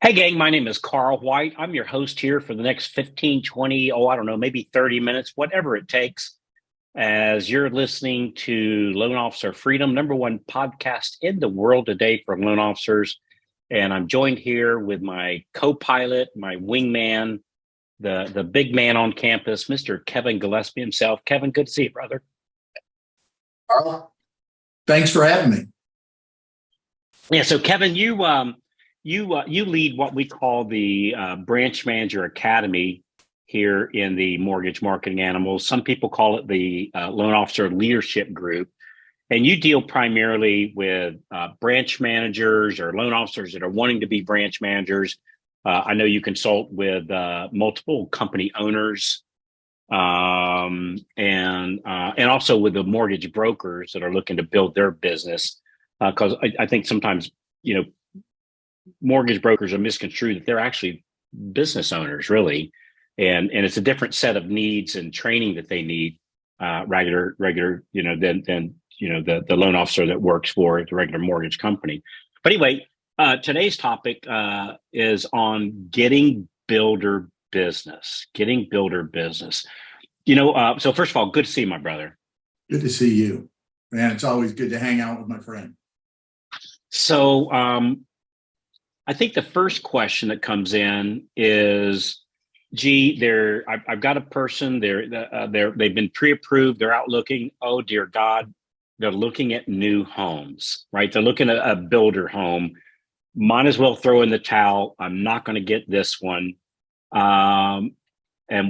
Hey, gang, my name is Carl White. I'm your host here for the next 15, 20, I don't know, maybe 30 minutes, whatever it takes, as you're listening to Loan Officer Freedom, number one podcast in the world today for loan officers. And I'm joined here with my co-pilot, my wingman, the big man on campus, Mr. Kevin Gillespie himself. Kevin, good to see you, brother. Carl, thanks for having me. Yeah, so Kevin, you lead what we call the Branch Manager Academy here in the Mortgage Marketing Animals. Some people call it the Loan Officer Leadership Group, and you deal primarily with branch managers or loan officers that are wanting to be branch managers. I know you consult with multiple company owners, and also with the mortgage brokers that are looking to build their business. Because I think sometimes, mortgage brokers are misconstrued that they're actually business owners, really, and it's a different set of needs and training that they need, regular, than the loan officer that works for the regular mortgage company. But anyway, today's topic is on getting builder business. So first of all, good to see you, my brother. Good to see you, man. It's always good to hang out with my friend. So I think the first question that comes in is, gee, I've got a person, they've been pre-approved, they're out looking, oh dear God, they're looking at new homes, right? They're looking at a builder home. Might as well throw in the towel. I'm not going to get this one. And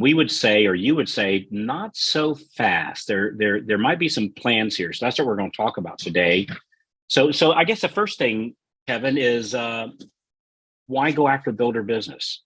we would say, or you would say, not so fast. There might be some plans here. So that's what we're going to talk about today. So I guess the first thing, Kevin, is why go after builder business?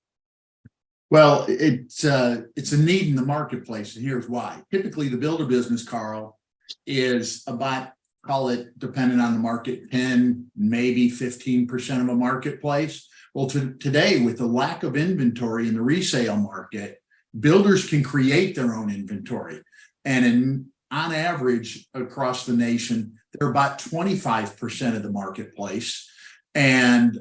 Well, it's a need in the marketplace, and here's why. Typically, the builder business, Carl, is about, call it, depending on the market, 10, maybe 15% of a marketplace. Well, today, with the lack of inventory in the resale market, builders can create their own inventory. And on average, across the nation, they're about 25% of the marketplace. And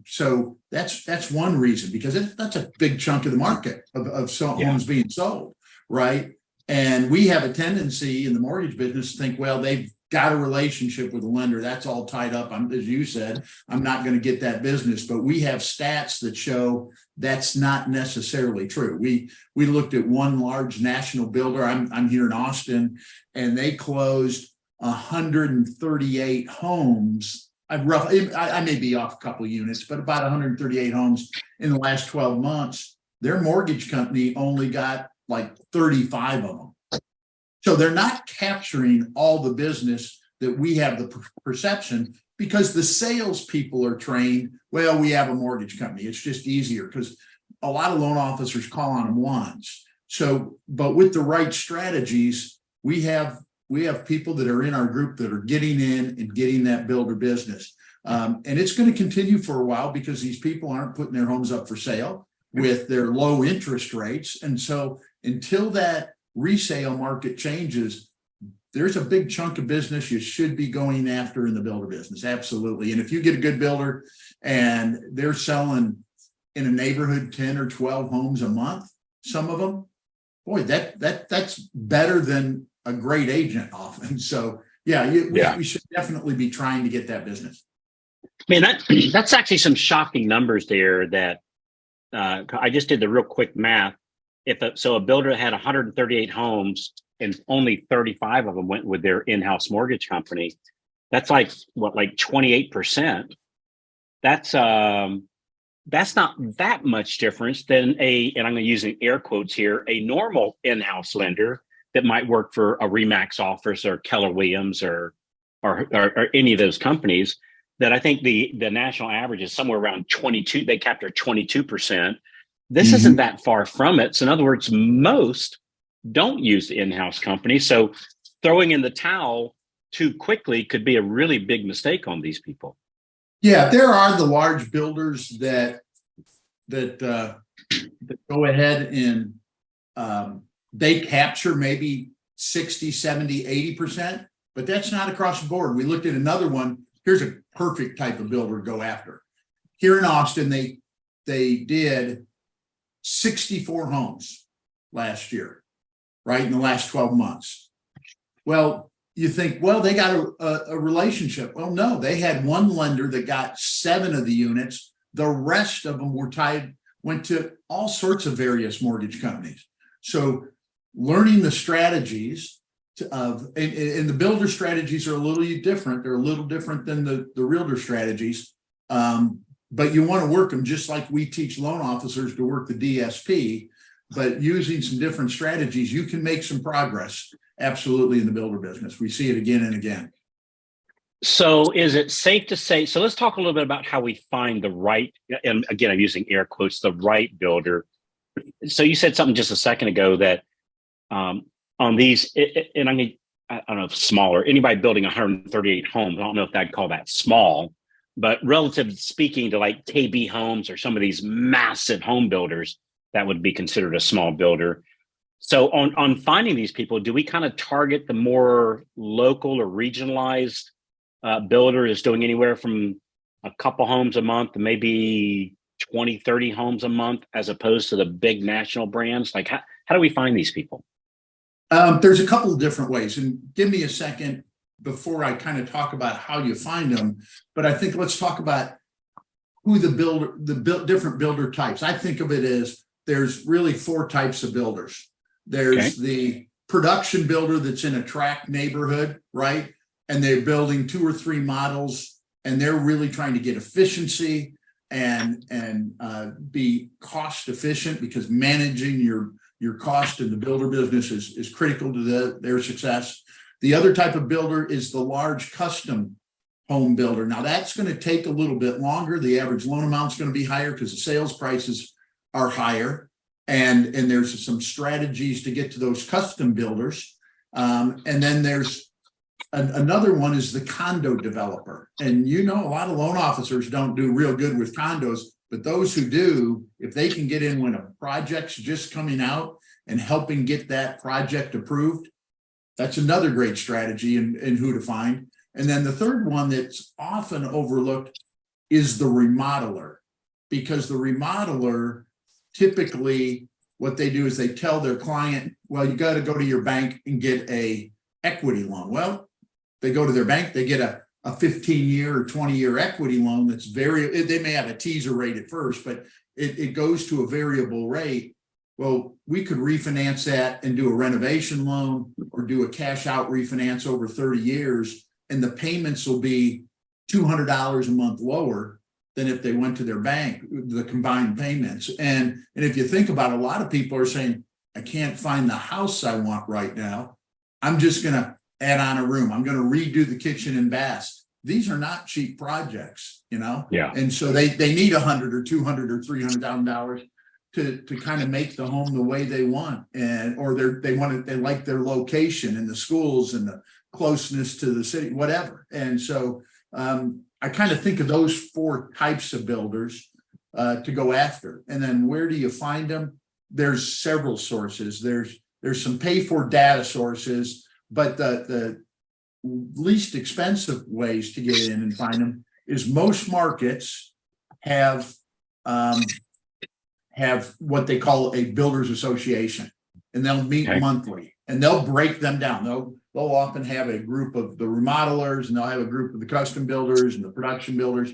so that's one reason, because that's a big chunk of the market of homes being sold, right? And we have a tendency in the mortgage business to think, well, they've got a relationship with a lender. That's all tied up. As you said, I'm not going to get that business. But we have stats that show that's not necessarily true. We looked at one large national builder. I'm here in Austin, and they closed 138 homes. I may be off a couple of units, but about 138 homes in the last 12 months. Their mortgage company only got like 35 of them. So they're not capturing all the business that we have the perception, because the salespeople are trained, well, we have a mortgage company. It's just easier because a lot of loan officers call on them once. So, but with the right strategies, we have people that are in our group that are getting in and getting that builder business. And it's going to continue for a while because these people aren't putting their homes up for sale with their low interest rates. And so until that resale market changes, there's a big chunk of business you should be going after in the builder business. Absolutely. And if you get a good builder and they're selling in a neighborhood 10 or 12 homes a month, some of them, boy, that's better than a great agent often. So we should definitely be trying to get that business. Man, that's actually some shocking numbers there that I just did the real quick math. So a builder had 138 homes and only 35 of them went with their in-house mortgage company, that's like 28%. That's not that much difference than and I'm going to use in air quotes here, a normal in-house lender that might work for a Remax office or Keller Williams or any of those companies. That I think the national average is somewhere around 22. They capture 22%. This isn't that far from it. So in other words, most don't use the in-house company. So throwing in the towel too quickly could be a really big mistake on these people. Yeah, there are the large builders that go ahead and they capture maybe 60, 70, 80%, but that's not across the board. We looked at another one. Here's a perfect type of builder to go after. Here in Austin, they did 64 homes last year, right? In the last 12 months. Well, you think, well, they got a relationship. Well, no, they had one lender that got 7 of the units. The rest of them went to all sorts of various mortgage companies. So learning the strategies and the builder strategies are a little different. They're a little different than the realtor strategies. But you want to work them just like we teach loan officers to work the DSP, but using some different strategies, you can make some progress. Absolutely, in the builder business. We see it again and again. So is it safe to say, so let's talk a little bit about how we find the right, and again, I'm using air quotes, the right builder. So you said something just a second ago that on these, and I don't know if smaller, anybody building 138 homes, I don't know if I'd call that small, but relatively speaking to like KB Homes or some of these massive home builders, that would be considered a small builder. So on finding these people, do we kind of target the more local or regionalized builder is doing anywhere from a couple homes a month to maybe 20, 30 homes a month, as opposed to the big national brands? Like, how do we find these people? There's a couple of different ways, and give me a second before I kind of talk about how you find them. But I think let's talk about who different builder types. I think of it as there's really 4 types of builders. There's the production builder that's in a tract neighborhood, right? And they're building 2 or 3 models, and they're really trying to get efficiency and be cost efficient, because managing your cost in the builder business is critical to their success. The other type of builder is the large custom home builder. Now that's going to take a little bit longer. The average loan amount is going to be higher because the sales prices are higher. And there's some strategies to get to those custom builders. And then there's another one is the condo developer. And a lot of loan officers don't do real good with condos, but those who do, if they can get in when a project's just coming out and helping get that project approved, that's another great strategy in who to find. And then the third one that's often overlooked is the remodeler, because the remodeler, typically what they do is they tell their client, well, you got to go to your bank and get a equity loan. Well, they go to their bank, they get a 15-year or 20-year equity loan that's they may have a teaser rate at first, but it goes to a variable rate. Well, we could refinance that and do a renovation loan or do a cash out refinance over 30 years, and the payments will be $200 a month lower than if they went to their bank, the combined payments. And if you think about it, a lot of people are saying, I can't find the house I want right now. I'm just going to add on a room. I'm going to redo the kitchen and bath. These are not cheap projects, Yeah. And so they need $100 or $200 or $300,000 to kind of make the home the way they want, or they like their location and the schools and the closeness to the city, whatever. And so I kind of think of those 4 types of builders to go after. And then where do you find them? There's several sources. There's some pay for data sources, but the least expensive ways to get in and find them is most markets have what they call a builders association, and they'll meet monthly, and they'll break them down. They'll often have a group of the remodelers, and they'll have a group of the custom builders and the production builders.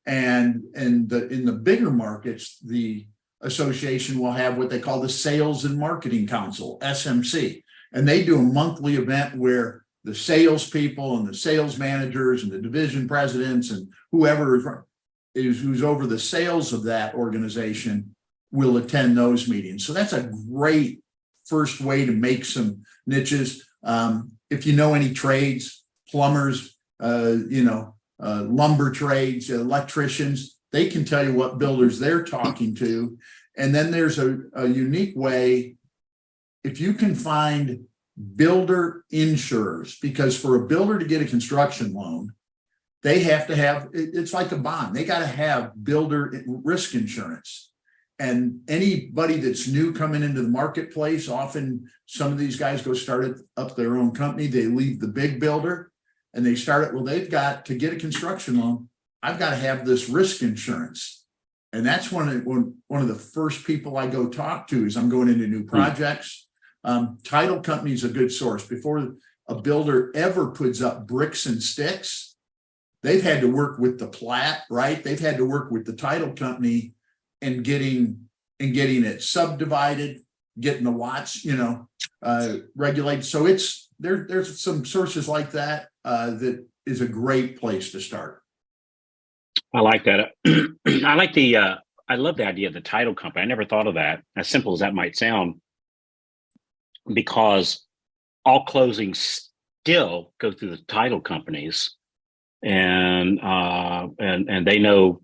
And in the bigger markets, the association will have what they call the Sales and Marketing Council, SMC. And they do a monthly event where the salespeople and the sales managers and the division presidents and whoever who's over the sales of that organization will attend those meetings. So that's a great first way to make some niches. If you know any trades, plumbers, lumber trades, electricians, they can tell you what builders they're talking to. And then there's a unique way, if you can find builder insurers, because for a builder to get a construction loan, they have to have, it's like a bond. They got to have builder risk insurance. And anybody that's new coming into the marketplace, often some of these guys go start up their own company. They leave the big builder and they start it. Well, they've got to get a construction loan. I've got to have this risk insurance. And that's one of the first people I go talk to is I'm going into new projects. Title company is a good source. Before a builder ever puts up bricks and sticks, they've had to work with the plat, right? They've had to work with the title company and getting it subdivided, getting the lots, regulated. So there's some sources like that that is a great place to start. I like that. I love the idea of the title company. I never thought of that, as simple as that might sound, because all closings still go through the title companies, and they know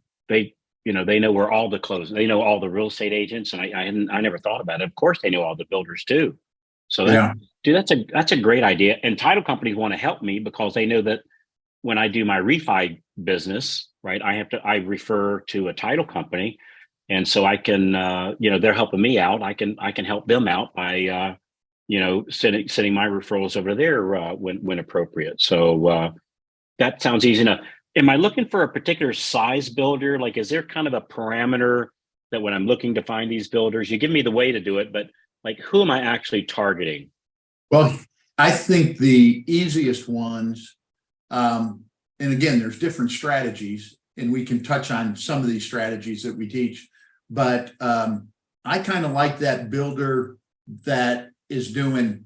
where all the closing, they know all the real estate agents, and I never thought about it. Of course, they know all the builders too. So that's a great idea. And title companies want to help me because they know that when I do my refi business, right, I refer to a title company, and so I can, they're helping me out. I can help them out by, sending my referrals over there when appropriate. So that sounds easy enough. Am I looking for a particular size builder? Like, is there kind of a parameter that when I'm looking to find these builders, you give me the way to do it, but like, who am I actually targeting? Well, I think the easiest ones, and again, there's different strategies, and we can touch on some of these strategies that we teach, but I kind of like that builder that is doing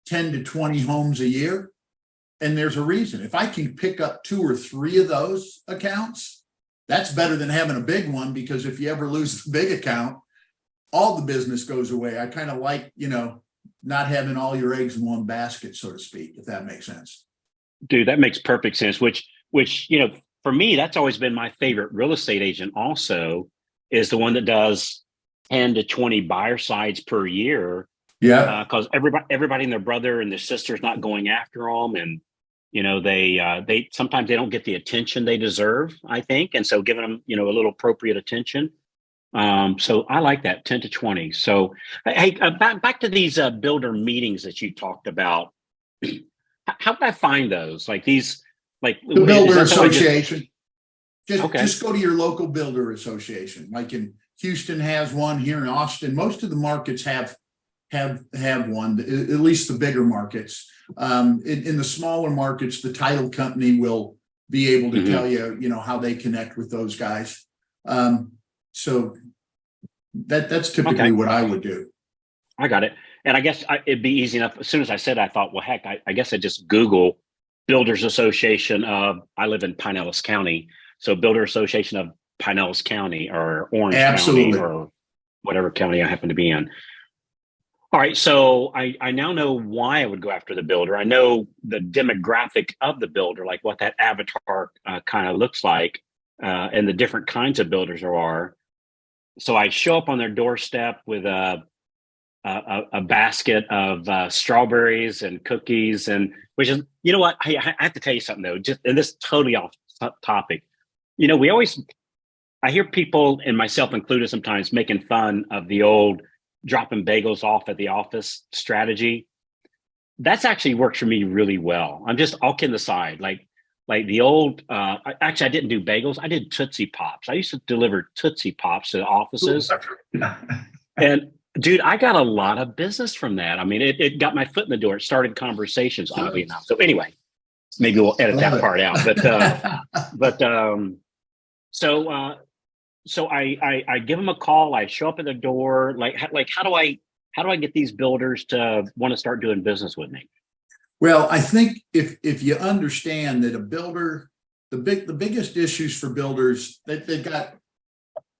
10 to 20 homes a year. And there's a reason. If I can pick up 2 or 3 of those accounts, that's better than having a big one, because if you ever lose the big account, all the business goes away. I kind of like, not having all your eggs in one basket, so to speak, if that makes sense. Dude, that makes perfect sense, which, for me, that's always been my favorite real estate agent also, is the one that does 10 to 20 buyer sides per year. Yeah. Because everybody and their brother and their sister's not going after them. And, they sometimes they don't get the attention they deserve, I think. And so giving them, a little appropriate attention. So I like that 10 to 20. So, hey, back to these builder meetings that you talked about. How can I find those? Like these, like the builder association. Okay. Just go to your local builder association. Like in Houston has one, here in Austin. Most of the markets have one, at least the bigger markets. In the smaller markets, the title company will be able to tell you, how they connect with those guys. So that's typically what I would do. I got it. And I guess it'd be easy enough. As soon as I said, I thought, well, heck, I guess I just Google Builders Association of, I live in Pinellas County. So Builder Association of Pinellas County or Orange County or whatever county I happen to be in. All right. So I now know why I would go after the builder. I know the demographic of the builder, like what that avatar kind of looks like, and the different kinds of builders there are. So I show up on their doorstep with a basket of strawberries and cookies, and which is, what, I have to tell you something though, and this is totally off topic. I hear people, and myself included sometimes, making fun of the old dropping bagels off at the office strategy. That's actually works for me really well. I'm just all kidding aside, like the old, I didn't do bagels. I did Tootsie Pops. I used to deliver Tootsie Pops to the offices. And dude, I got a lot of business from that. I mean, it got my foot in the door. It started conversations, oddly enough. So anyway, maybe we'll edit that part out. So I give them a call. I show up at the door. Like how do I get these builders to want to start doing business with me? Well, I think if you understand that a builder, the biggest issues for builders that they've got,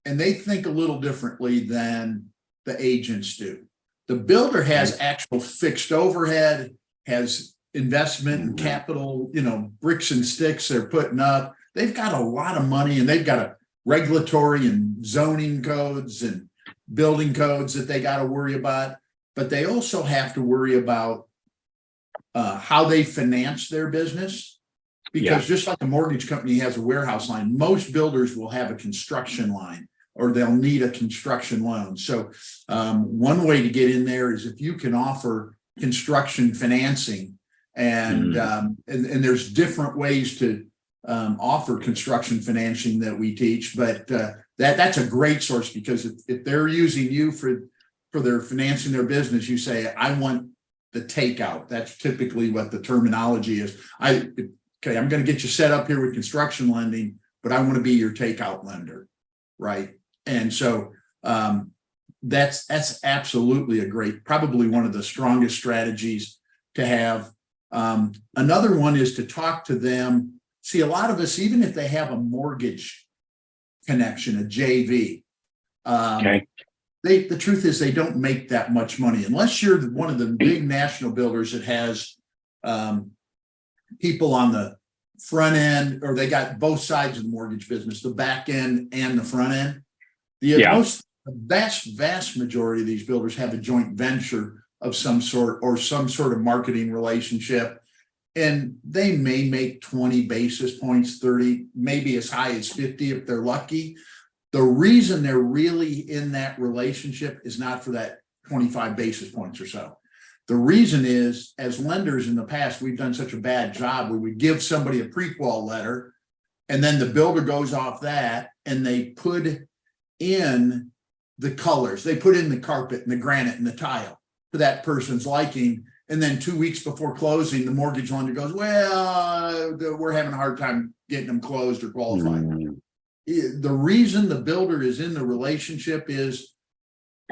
and they think a little differently than the agents do. The builder has actual fixed overhead, has investment and capital, bricks and sticks they're putting up. They've got a lot of money, and they've got a regulatory and zoning codes and building codes that they got to worry about. But they also have to worry about how they finance their business, because just like a mortgage company has a warehouse line, most builders will have a construction line, or they'll need a construction loan. So one way to get in there is if you can offer construction financing, and there's different ways to offer construction financing that we teach, but that's a great source, because if they're using you for their financing their business, you say, I want the takeout. That's typically what the terminology is. Okay, I'm going to get you set up here with construction lending, but I want to be your takeout lender, right? And so that's absolutely a great, probably one of the strongest strategies to have. Another one is to talk to them. See, a lot of us, even if they have a mortgage connection, a JV, Okay. the truth is they don't make that much money unless you're one of the big national builders that has people on the front end, or they got both sides of the mortgage business, the back end and the front end. The vast majority of these builders have a joint venture of some sort, or some sort of marketing relationship. And they may make 20 basis points, 30, maybe as high as 50 if they're lucky. The reason they're really in that relationship is not for that 25 basis points or so. The reason is, as lenders in the past, we've done such a bad job where we give somebody a pre-qual letter, and then the builder goes off that and they put in the colors, they put in the carpet and the granite and the tile to that person's liking. And then 2 weeks before closing, the mortgage lender goes, well, we're having a hard time getting them closed or qualified. The reason the builder is in the relationship is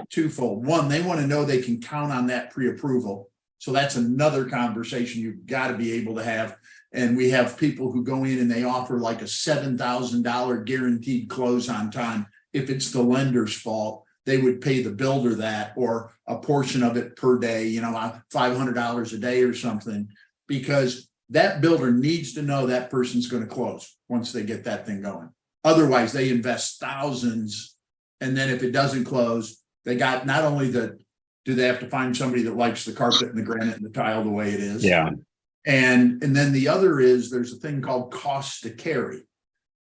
twofold. One, they want to know they can count on that pre-approval. So that's another conversation you've got to be able to have. And we have people who go in and they offer like a $7,000 guaranteed close on time. If it's the lender's fault, they would pay the builder that, or a portion of it per day, $500 a day or something, because that builder needs to know that person's going to close once they get that thing going. Otherwise, they invest thousands, and then if it doesn't close, they got not only do they have to find somebody that likes the carpet and the granite and the tile the way it is. Yeah. And then the other is there's a thing called cost to carry.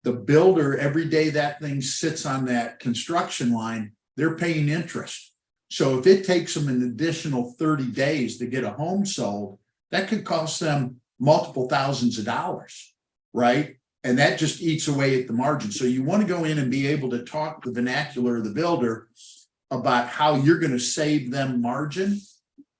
The builder, every day that thing sits on that construction line, they're paying interest. So if it takes them an additional 30 days to get a home sold, that could cost them multiple thousands of dollars, right? And that just eats away at the margin. So you want to go in and be able to talk the vernacular of the builder about how you're going to save them margin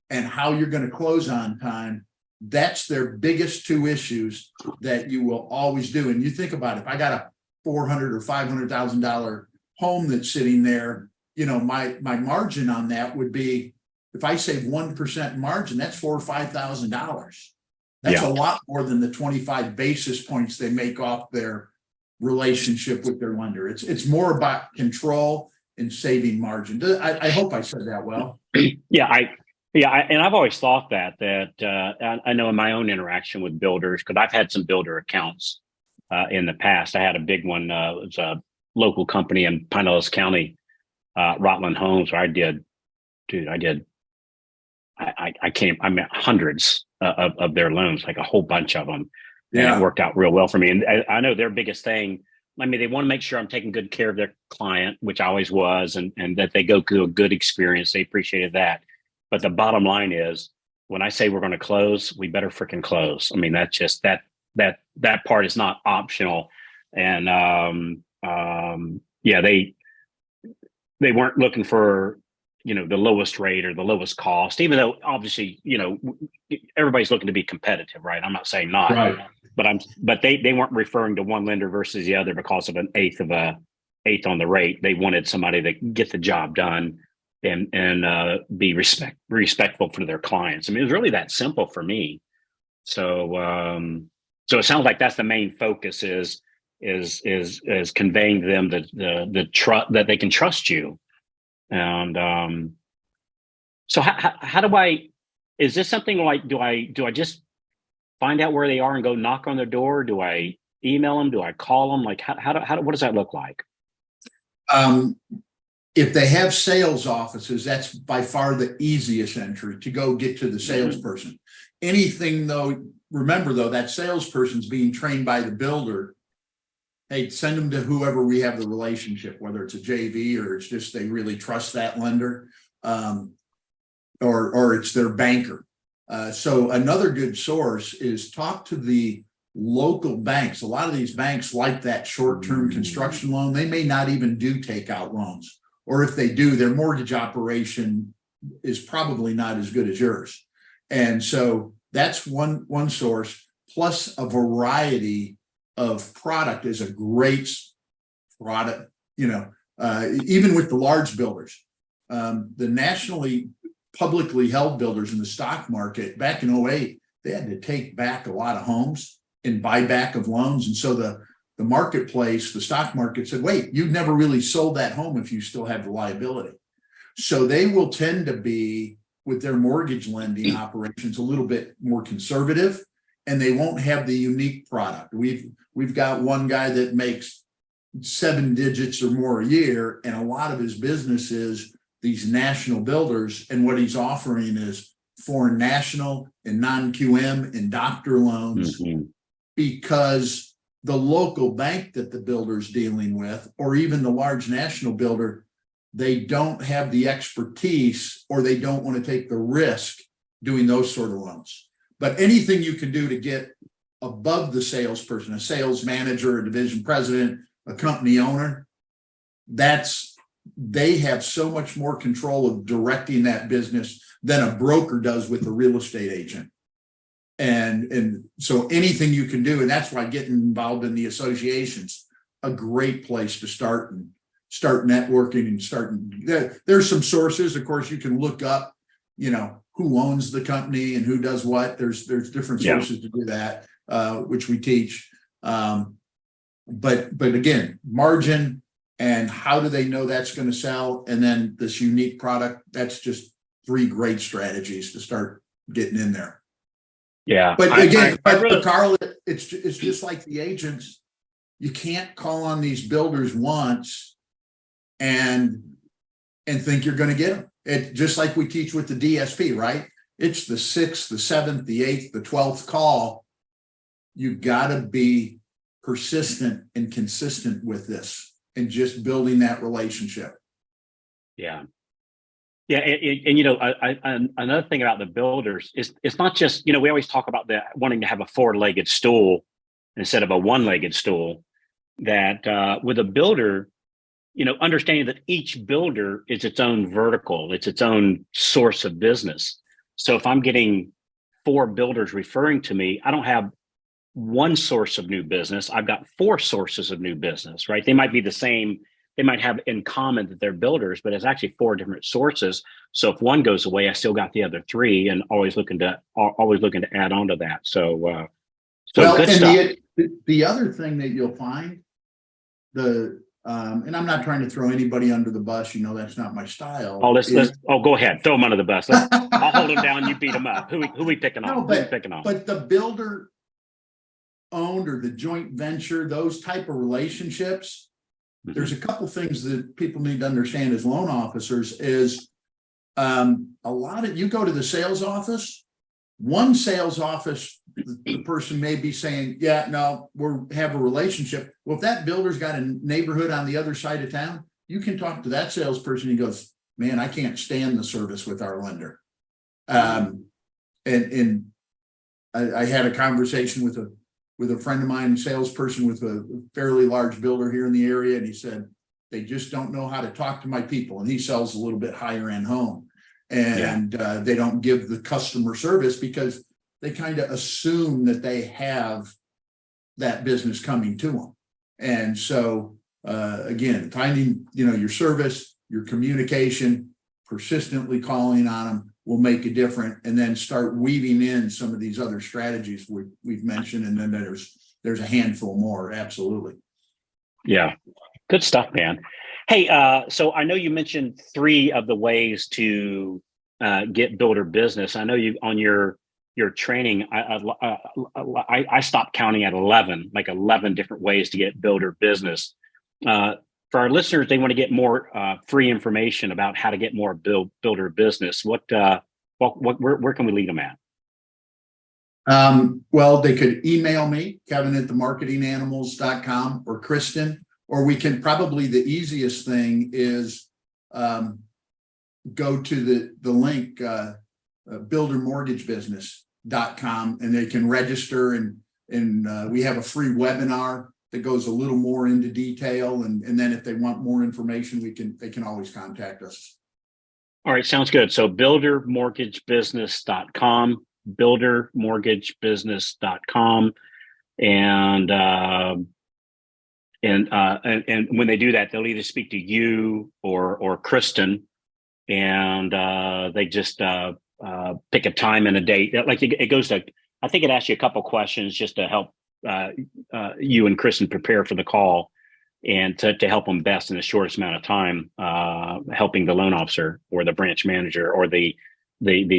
and how you're going to close on time. That's their biggest two issues that you will always do. And you think about it, if I got a $400,000 or $500,000 home that's sitting there, my margin on that would be, if I save 1% margin, that's $4,000 or $5,000. That's a lot more than the 25 basis points they make off their relationship with their lender. It's more about control and saving margin. I hope I said that well. And I've always thought that I know in my own interaction with builders, because I've had some builder accounts in the past. I had a big one. It was a local company in Pinellas County, Rutland Homes, where I met hundreds of their loans, like a whole bunch of them. Yeah. And it worked out real well for me. And I know their biggest thing, they want to make sure I'm taking good care of their client, which I always was, and that they go through a good experience. They appreciated that. But the bottom line is, when I say we're going to close, we better freaking close. That's just that part is not optional. And they weren't looking for the lowest rate or the lowest cost, even though obviously everybody's looking to be competitive, right? I'm not saying not, right. But they weren't referring to one lender versus the other because of an eighth on the rate. They wanted somebody that get the job done and be respectful for their clients. It was really that simple for me. So it sounds like that's the main focus is conveying to them the trust that they can trust you. And so how do I? Is this something like do I just find out where they are and go knock on their door? Do I email them? Do I call them? Like what does that look like? If they have sales offices, that's by far the easiest entry to go get to the salesperson. Mm-hmm. Anything though, remember though, that salesperson's being trained by the builder. Hey, send them to whoever we have the relationship, whether it's a JV or it's just they really trust that lender, or it's their banker. So another good source is talk to the local banks, a lot of these banks like that short-term construction loan, they may not even do takeout loans. Or if they do, their mortgage operation is probably not as good as yours. And so that's one source, plus a variety of product is a great product, even with the large builders. The nationally publicly held builders in the stock market back in 2008, they had to take back a lot of homes and buyback of loans. And so the marketplace, the stock market said, wait, you've never really sold that home if you still have the liability. So they will tend to be, with their mortgage lending operations, a little bit more conservative, and they won't have the unique product. We've got one guy that makes 7 digits or more a year, and a lot of his business is these national builders, and what he's offering is foreign national and non-QM and doctor loans, because the local bank that the builder's dealing with, or even the large national builder, they don't have the expertise, or they don't want to take the risk doing those sort of loans. But anything you can do to get above the salesperson, a sales manager, a division president, a company owner, they have so much more control of directing that business than a broker does with a real estate agent. And so anything you can do, and that's why getting involved in the associations, a great place to start and start networking and there's some sources. Of course, you can look up, who owns the company and who does what. There's different sources to do that, which we teach. But again, margin and how do they know that's going to sell? And then this unique product, that's just 3 great strategies to start getting in there. Yeah. But again, but Carl, it's just like the agents. You can't call on these builders once and think you're going to get them. It just like we teach with the DSP, right? It's the 6th, the 7th, the 8th, the 12th call. You got to be persistent and consistent with this and just building that relationship. Yeah. Yeah. And another thing about the builders is it's not just, we always talk about wanting to have a 4-legged stool instead of a 1-legged stool, that with a builder, understanding that each builder is its own vertical, it's its own source of business. So if I'm getting 4 builders referring to me, I don't have one source of new business. I've got 4 sources of new business, right? They might be the same. They might have in common that they're builders, but it's actually 4 different sources. So if one goes away, I still got the other 3, and always looking to add on to that. So, good stuff. The other thing that you'll find, and I'm not trying to throw anybody under the bus, that's not my style. Go ahead, throw them under the bus. I'll hold them down. You beat them up. Who we picking on? But the builder owned or the joint venture, those type of relationships, there's a couple things that people need to understand as loan officers is a lot of, you go to the sales office, one sales office, the person may be saying, yeah, no, have a relationship. Well, if that builder's got a neighborhood on the other side of town, you can talk to that salesperson. He goes, man, I can't stand the service with our lender. And I had a conversation with a friend of mine, salesperson with a fairly large builder here in the area. And he said, they just don't know how to talk to my people. And he sells a little bit higher end home. And they don't give the customer service because they kind of assume that they have that business coming to them. And so, again, finding, your service, your communication, persistently calling on them will make a difference, and then start weaving in some of these other strategies we've mentioned. And then there's a handful more. Absolutely. Yeah. Good stuff, man. Hey, so I know you mentioned 3 of the ways to get builder business. I know you on your training, I stopped counting at 11 different ways to get builder business. For our listeners, they want to get more free information about how to get more builder business. Where can we lead them at? Well, they could email me, Kevin@themarketinganimals.com, or Kristen, or we can probably, the easiest thing is go to the link, buildermortgagebusiness.com, and they can register, and and we have a free webinar that goes a little more into detail. And then if they want more information, they can always contact us. All right, sounds good. So buildermortgagebusiness.com, buildermortgagebusiness.com. And when they do that, they'll either speak to you or Kristen, and they just pick a time and a date. Like it goes to, I think it asks you a couple questions just to help you and Kristen prepare for the call, and to help them best in the shortest amount of time, helping the loan officer or the branch manager or the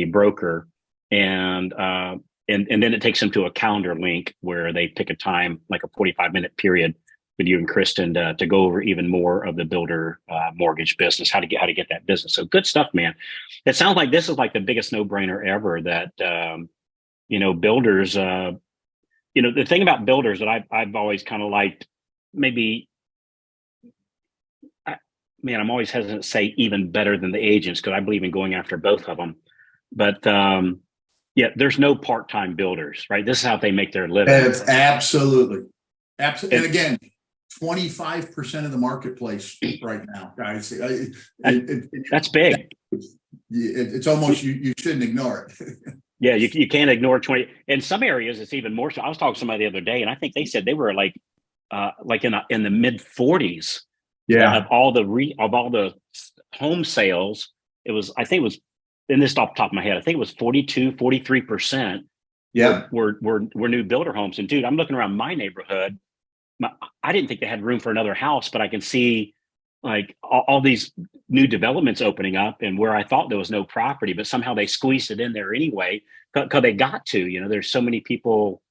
broker, and then it takes them to a calendar link where they pick a time, like a 45-minute period with you and Kristen to go over even more of the builder mortgage business, how to get that business. So good stuff, man. It sounds like this is like the biggest no-brainer ever that builders. The thing about builders that I've always kind of liked, maybe. I'm always hesitant to say even better than the agents, because I believe in going after both of them. But there's no part-time builders, right? This is how they make their living. It's absolutely. And again, 25% of the marketplace right now, guys. That's big. It's almost, you shouldn't ignore it. Yeah, you can't ignore 20. In some areas, it's even more so. I was talking to somebody the other day, and I think they said they were like in the mid 40s. Yeah. Of all the home sales, I think it was, in this off the top of my head, I think it was 43%. Yeah. Were new builder homes. And dude, I'm looking around my neighborhood. I didn't think they had room for another house, but I can see like all these new developments opening up, and where I thought there was no property, but somehow they squeezed it in there anyway, because they got to. There's so many people,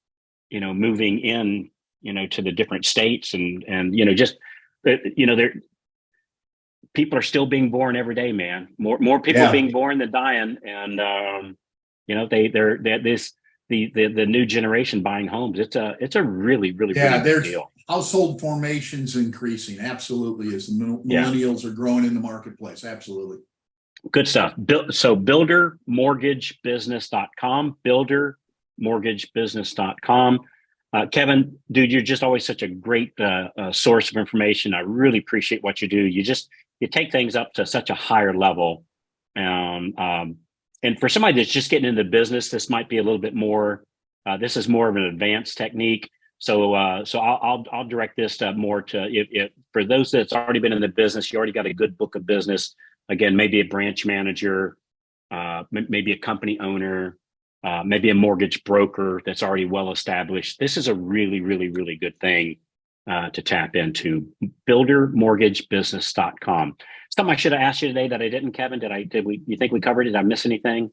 moving in, to the different states, and people are still being born every day, man. More people being born than dying, and they're the new generation buying homes. It's a really really big deal. Household formations increasing, absolutely, as the millennials are growing in the marketplace. Absolutely. Good stuff. So buildermortgagebusiness.com, buildermortgagebusiness.com. Kevin, dude, you're just always such a great source of information. I really appreciate what you do. You take things up to such a higher level. And for somebody that's just getting into business, this might be a little bit more, this is more of an advanced technique. So I'll direct this more to, if for those that's already been in the business, you already got a good book of business. Again, maybe a branch manager, maybe a company owner, maybe a mortgage broker that's already well established. This is a really, really, really good thing to tap into. Buildermortgagebusiness.com. Something I should have asked you today that I didn't, Kevin. You think we covered it? Did I miss anything?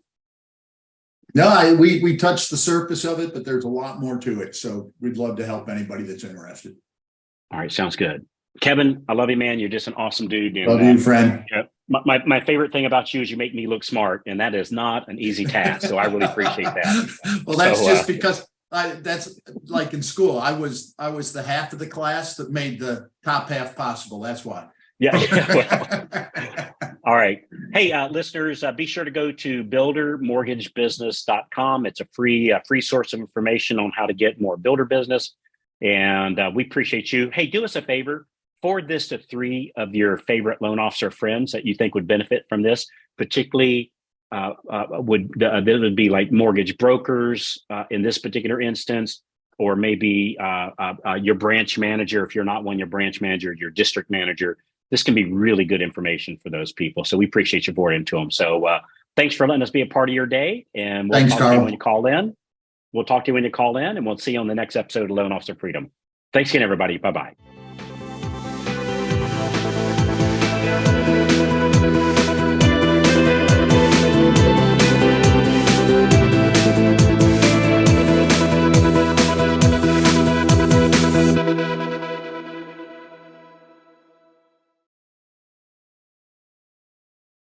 No, we touched the surface of it, but there's a lot more to it. So we'd love to help anybody that's interested. All right, sounds good. Kevin, I love you, man. You're just an awesome dude. Love you, friend. My favorite thing about you is you make me look smart, and that is not an easy task. So I really appreciate that. Well, that's just because that's like in school. I was the half of the class that made the top half possible. That's why. Yeah. Well, all right. Hey, listeners, be sure to go to buildermortgagebusiness.com. It's a free source of information on how to get more builder business. And we appreciate you. Hey, do us a favor. Forward this to 3 of your favorite loan officer friends that you think would benefit from this. Particularly, there would be like mortgage brokers in this particular instance, or maybe your branch manager. If you're not one, your branch manager, your district manager. This can be really good information for those people. So we appreciate you pouring into them. So thanks for letting us be a part of your day. And we'll talk to you when you call in. We'll talk to you when you call in, and we'll see you on the next episode of Loan Officer Freedom. Thanks again, everybody. Bye-bye.